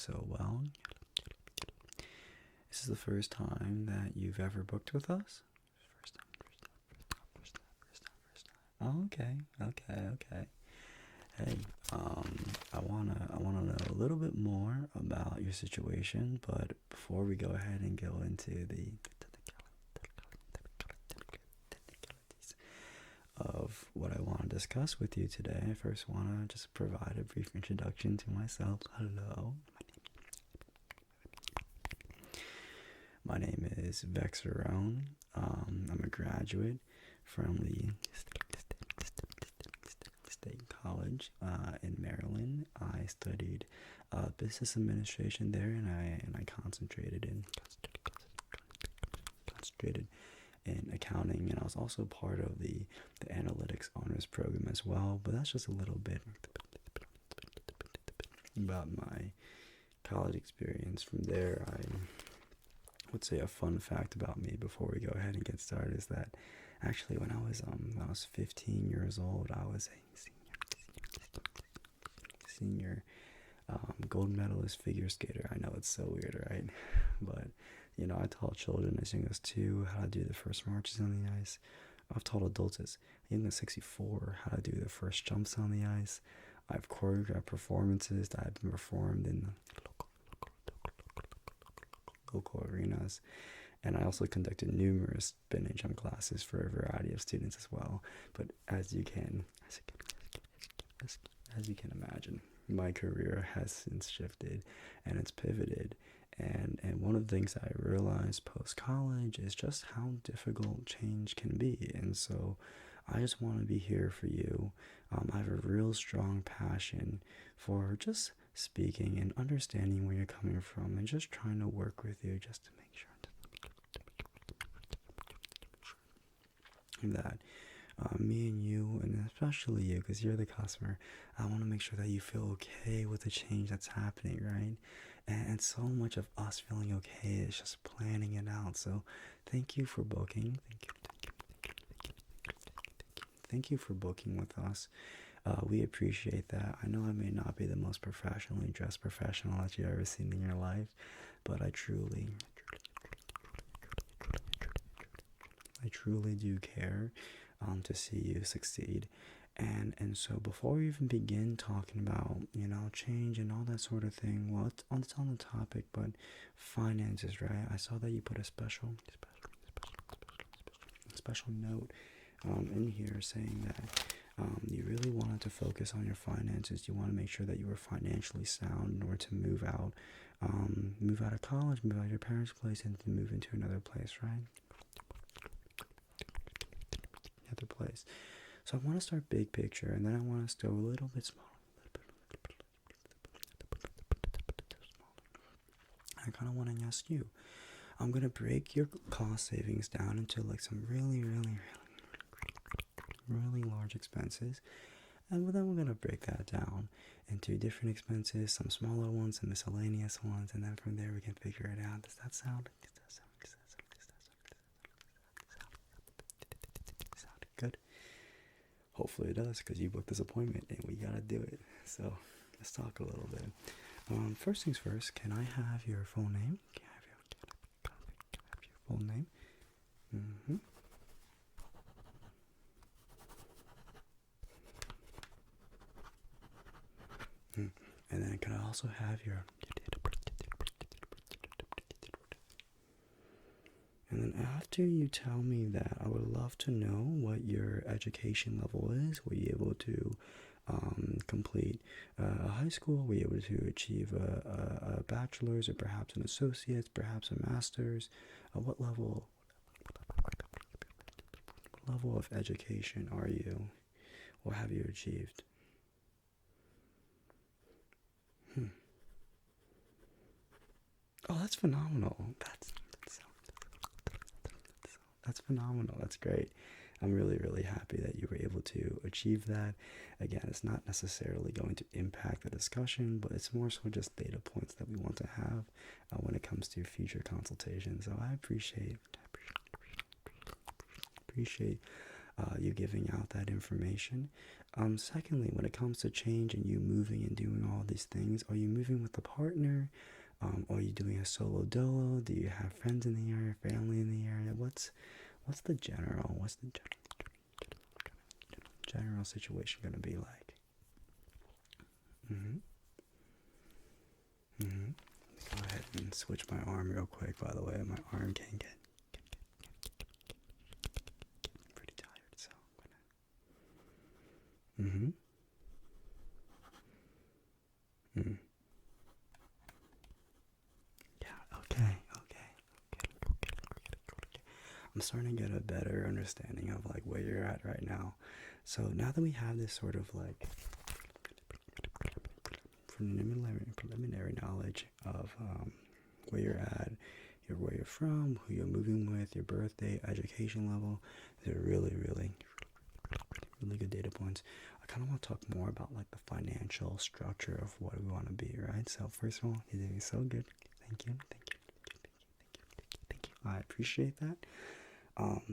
so well. This is the first time that you've ever booked with us? First time. Oh, okay. Hey, I wanna know a little bit more about your situation, but before we go ahead and go into the technicalities of what I want to discuss with you today, I first want to just provide a brief introduction to myself. Hello, my name is Vexerone. I'm a graduate from the State College in Maryland. I studied business administration there, and I concentrated in accounting, and I was also part of the analytics honors program as well. But that's just a little bit about my college experience. From there, I would say a fun fact about me before we go ahead and get started is that actually when I was 15 years old, I was a senior gold medalist figure skater. I know it's so weird, right? But I taught children as young as 2 how to do the first marches on the ice. I've taught adults as young as 64 how to do the first jumps on the ice. I've choreographed performances that have been performed in the local arenas, and I also conducted numerous spin and jump classes for a variety of students as well. But as you can imagine, my career has since shifted and it's pivoted. And one of the things I realized post-college is just how difficult change can be. And so I just want to be here for you. I have a real strong passion for just speaking and understanding where you're coming from and just trying to work with you just to make sure that me and you, and especially you, because you're the customer, I want to make sure that you feel okay with the change that's happening, right? And so much of us feeling okay is just planning it out. So thank you for booking. Thank you for booking with us. We appreciate that. I know I may not be the most professionally dressed professional that you've ever seen in your life, but I truly do care to see you succeed. And so before we even begin talking about, change and all that sort of thing, well, it's on the topic, but finances, right? I saw that you put a special note in here saying that you really wanted to focus on your finances. You want to make sure that you were financially sound in order to move out of college, move out of your parents' place, and to move into another place, right? Another place. So I want to start big picture, and then I want us to go a little bit smaller. I kind of want to ask you. I'm gonna break your cost savings down into like some really large expenses, and then we're gonna break that down into different expenses, some smaller ones, some miscellaneous ones, and then from there we can figure it out. Does that sound good? Hopefully it does, because you booked this appointment and we gotta do it. So let's talk a little bit. First things first, can I have your full name? Can I have your full name? And then can I also have your date of birth? And then after you tell me that, I would love to know what your education level is. Were you able to complete a high school? Were you able to achieve a bachelor's, or perhaps an associate's, perhaps a master's? What level of education are you, or have you achieved? Oh, that's phenomenal. That's phenomenal. That's great. I'm really happy that you were able to achieve that. Again, it's not necessarily going to impact the discussion, but it's more so just data points that we want to have when it comes to future consultations. So I appreciate you giving out that information. Secondly, when it comes to change and you moving and doing all these things, are you moving with a partner? Are you doing a solo dolo? Do you have friends in the area, family in the area? What's the general situation gonna be like? Mm-hmm. Mm-hmm. Go ahead and switch my arm real quick. By the way, my arm can get pretty tired, so I'm gonna. Mm-hmm. Mm. Yeah. Okay. I'm starting to get a better understanding of like where you're at right now. So now that we have this sort of like preliminary knowledge of where you're at, where you're from, who you're moving with, your birthday, education level, they're really good data points. I kind of want to talk more about like the financial structure of what we want to be, right? So first of all, you're doing so good. Thank you. I appreciate that.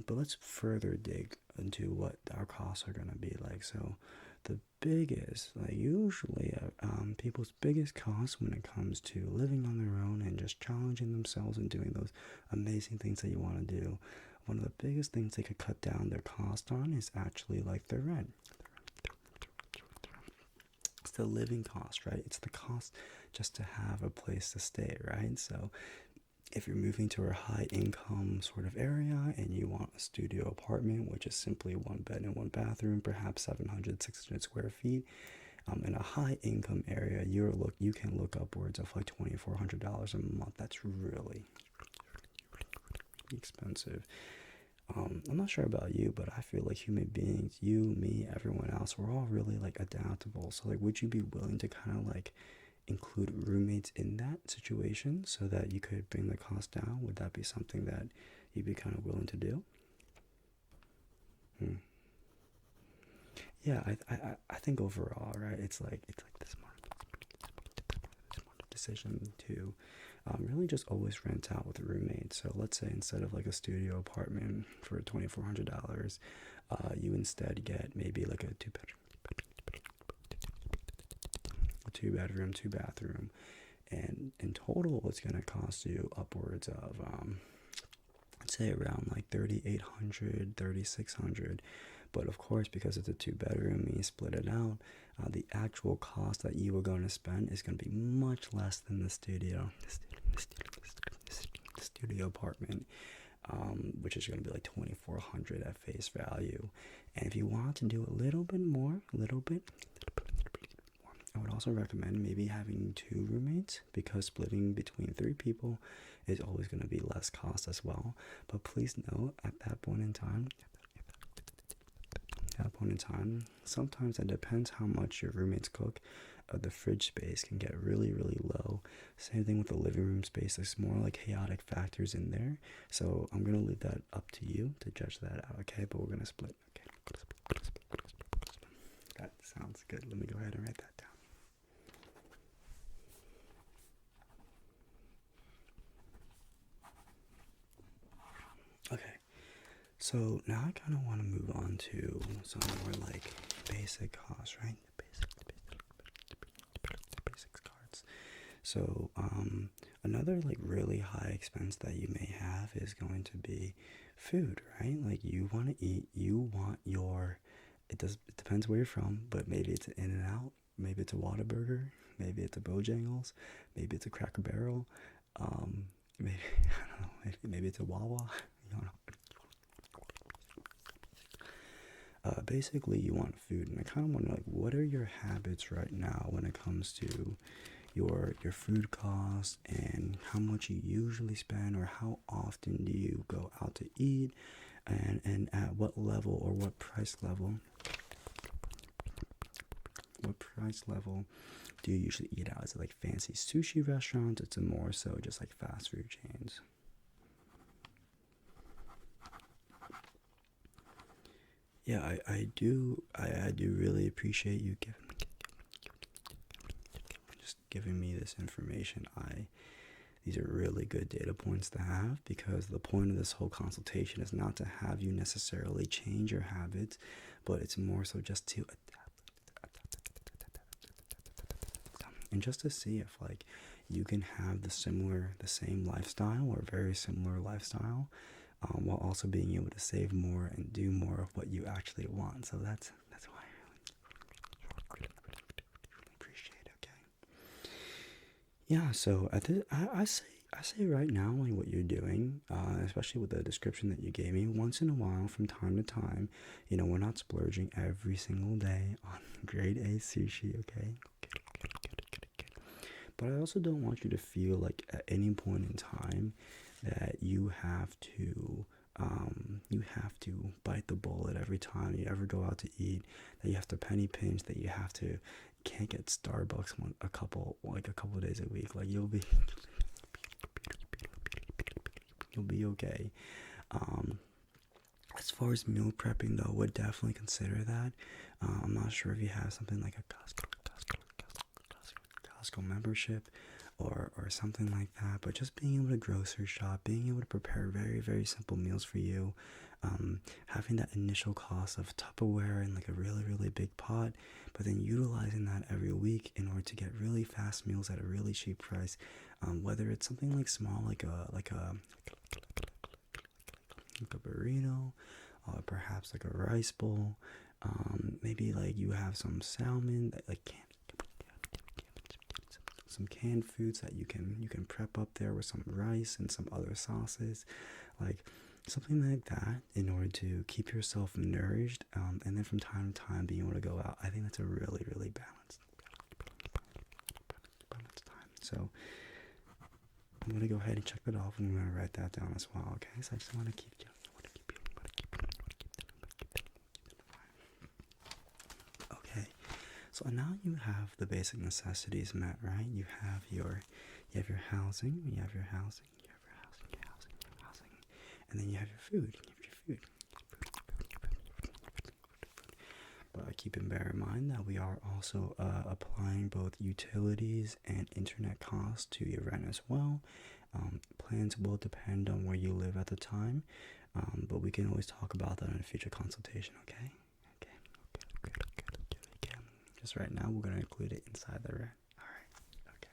But let's further dig into what our costs are going to be like. So the biggest, like usually people's biggest costs when it comes to living on their own and just challenging themselves and doing those amazing things that you want to do, one of the biggest things they could cut down their cost on is actually like their rent. It's the living cost, right? It's the cost just to have a place to stay, right? So if you're moving to a high income sort of area and you want a studio apartment, which is simply one bed and one bathroom, perhaps 600 square feet, in a high income area, you can look upwards of like $2,400 a month. That's really expensive. I'm not sure about you, but I feel like human beings, you, me, everyone else, we're all really like adaptable. So like, would you be willing to kind of like include roommates in that situation so that you could bring the cost down? Would that be something that you'd be kind of willing to do? Yeah, I think overall, right? It's like the smart decision to really just always rent out with a roommate. So let's say instead of like a studio apartment for $2,400, you instead get maybe like a two bathroom, and in total it's going to cost you upwards of I'd say around like 3,800, 3,600. But of course, because it's a 2 bedroom and you split it out, the actual cost that you are going to spend is going to be much less than the studio apartment, which is going to be like 2,400 at face value. And if you want to do a little bit more, I would also recommend maybe having 2 roommates, because splitting between 3 people is always going to be less cost as well. But please note, at that point in time, sometimes it depends how much your roommates cook. The fridge space can get really low. Same thing with the living room space. There's more like chaotic factors in there. So I'm going to leave that up to you to judge that out, okay? But we're going to split. Okay. That sounds good. Let me go ahead and write that down. Okay, so now I kind of want to move on to some more like basic costs, right? The basics cards. So another like really high expense that you may have is going to be food, right? Like you want to eat, it depends where you're from, but maybe it's an In-N-Out, maybe it's a Whataburger, maybe it's a Bojangles, maybe it's a Cracker Barrel, maybe I don't know, maybe it's a Wawa. Basically you want food, and I kind of want to like, what are your habits right now when it comes to your food costs, and how much you usually spend, or how often do you go out to eat, and at what level or what price level do you usually eat out? Is it like fancy sushi restaurants? It's more so just like fast food chains. Yeah, I do really appreciate you giving me this information. these are really good data points to have, because the point of this whole consultation is not to have you necessarily change your habits, but it's more so just to and just to see if like you can have the same lifestyle or very similar lifestyle, while also being able to save more and do more of what you actually want. So that's why I really appreciate it. Okay. Yeah. So I say right now, like what you're doing, especially with the description that you gave me, once in a while, from time to time, we're not splurging every single day on grade A sushi. Okay. But I also don't want you to feel like at any point in time that you have to bite the bullet every time you ever go out to eat, that you have to penny pinch, that you can't get Starbucks a couple of days a week. Like you'll be okay. As far as meal prepping though, would definitely consider that. I'm not sure if you have something like a Costco membership or something like that, but just being able to grocery shop, being able to prepare very, very simple meals for you, having that initial cost of Tupperware and like a really, really big pot, but then utilizing that every week in order to get really fast meals at a really cheap price, whether it's something like small, like a burrito, or perhaps like a rice bowl, maybe like you have some salmon, like some canned foods that you can prep up there with some rice and some other sauces, like something like that, in order to keep yourself nourished, and then from time to time being able to go out. I think that's a really, really balanced time. So I'm gonna go ahead and check that off, and I'm gonna write that down as well. Okay, so I just want to keep you. Okay. So now you have the basic necessities met, right? You have your housing, and then you have your food. But keep and bear in mind that we are also applying both utilities and internet costs to your rent as well. Plans will depend on where you live at the time, but we can always talk about that in a future consultation, okay? Just right now, we're going to include it inside the rent. Alright, okay.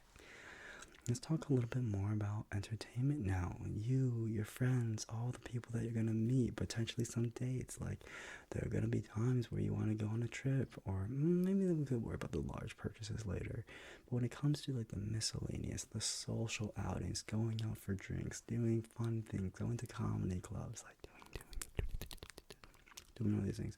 Let's talk a little bit more about entertainment now. You, your friends, all the people that you're going to meet, potentially some dates. Like, there are going to be times where you want to go on a trip, or maybe we could worry about the large purchases later. But when it comes to like the miscellaneous, the social outings, going out for drinks, doing fun things, going to comedy clubs, like doing all these things.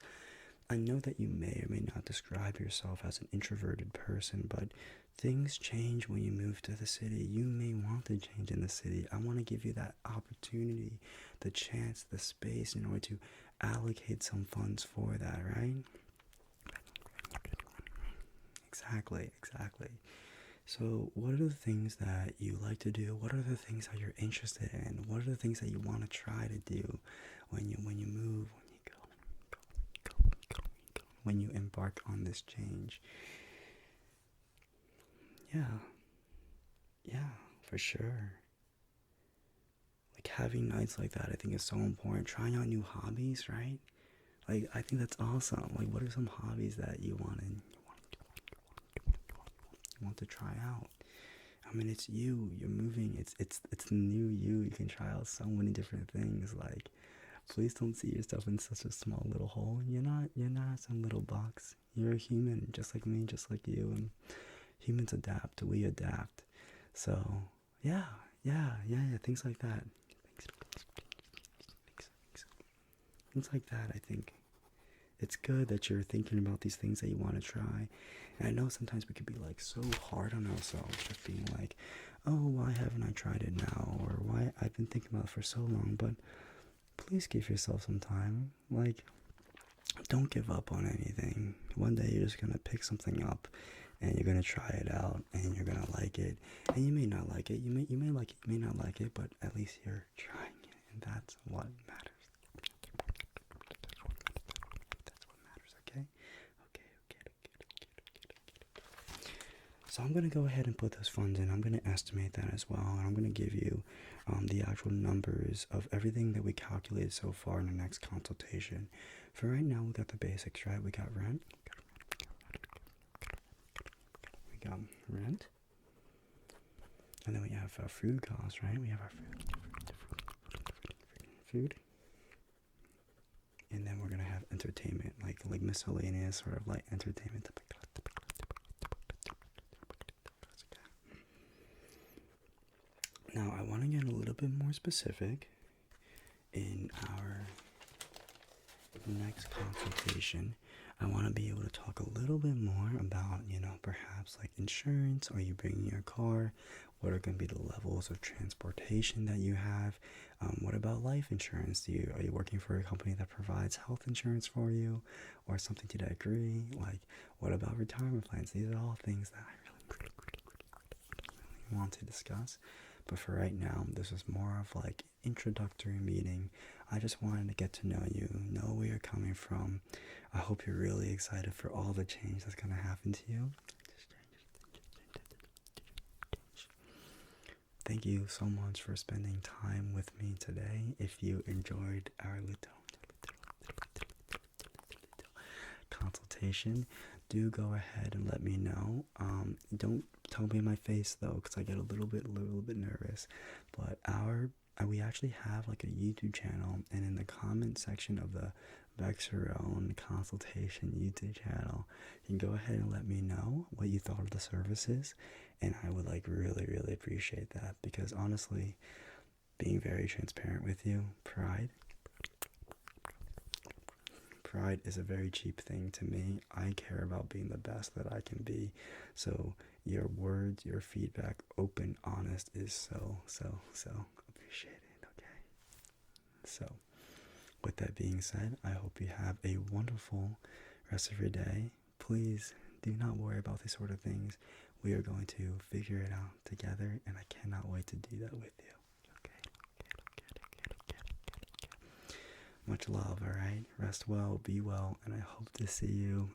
I know that you may or may not describe yourself as an introverted person, but things change when you move to the city. You may want to change in the city. I want to give you that opportunity, the chance, the space in order to allocate some funds for that, right? Exactly. So what are the things that you like to do? What are the things that you're interested in? What are the things that you want to try to do when you move, when you embark on this change? Yeah, for sure. Like having nights like that, I think is so important. Trying out new hobbies, right? Like, I think that's awesome. Like, what are some hobbies that you want to try out? I mean, it's you. You're moving. It's the new you. You can try out so many different things. Like, please don't see yourself in such a small little hole. You're not some little box. You're a human, just like me, just like you. And humans adapt. We adapt. So, yeah. Things like that. Things like that, I think. It's good that you're thinking about these things that you want to try. And I know sometimes we could be like so hard on ourselves, just being like, oh, why haven't I tried it now? Or why I've been thinking about it for so long. But please give yourself some time. Like, don't give up on anything. One day you're just going to pick something up and you're going to try it out and you're going to like it. And you may not like it. You may like it, you may not like it, but at least you're trying it. And that's what matters. Okay. So I'm going to go ahead and put those funds in. I'm going to estimate that as well. And I'm going to give you the actual numbers of everything that we calculated so far in the next consultation. For right now, we got the basics, right? We got rent. We got rent. And then we have food costs, right? We have our food. And then we're going to have entertainment, like miscellaneous sort of like entertainment. Now, I want to get a little bit more specific in our next consultation. I want to be able to talk a little bit more about, perhaps like insurance. Are you bringing your car? What are going to be the levels of transportation that you have? What about life insurance? Are you working for a company that provides health insurance for you, or something to that degree? Like, what about retirement plans? These are all things that I really want to discuss. But for right now, this is more of like introductory meeting. I just wanted to get to know you, know where you're coming from. I hope you're really excited for all the change that's going to happen to you. Thank you so much for spending time with me today. If you enjoyed our little consultation, do go ahead and let me know. Don't tell me my face though, because I get a little bit nervous. But we actually have like a YouTube channel, and in the comment section of the VexeroneASMR consultation YouTube channel, you can go ahead and let me know what you thought of the services, and I would like really, really appreciate that, because honestly, being very transparent with you, pride is a very cheap thing to me. I care about being the best that I can be. So your words, your feedback, open, honest, is so appreciated. Okay. So with that being said, I hope you have a wonderful rest of your day. Please do not worry about these sort of things. We are going to figure it out together, and I cannot wait to do that with you. Much love, alright? Rest well, be well, and I hope to see you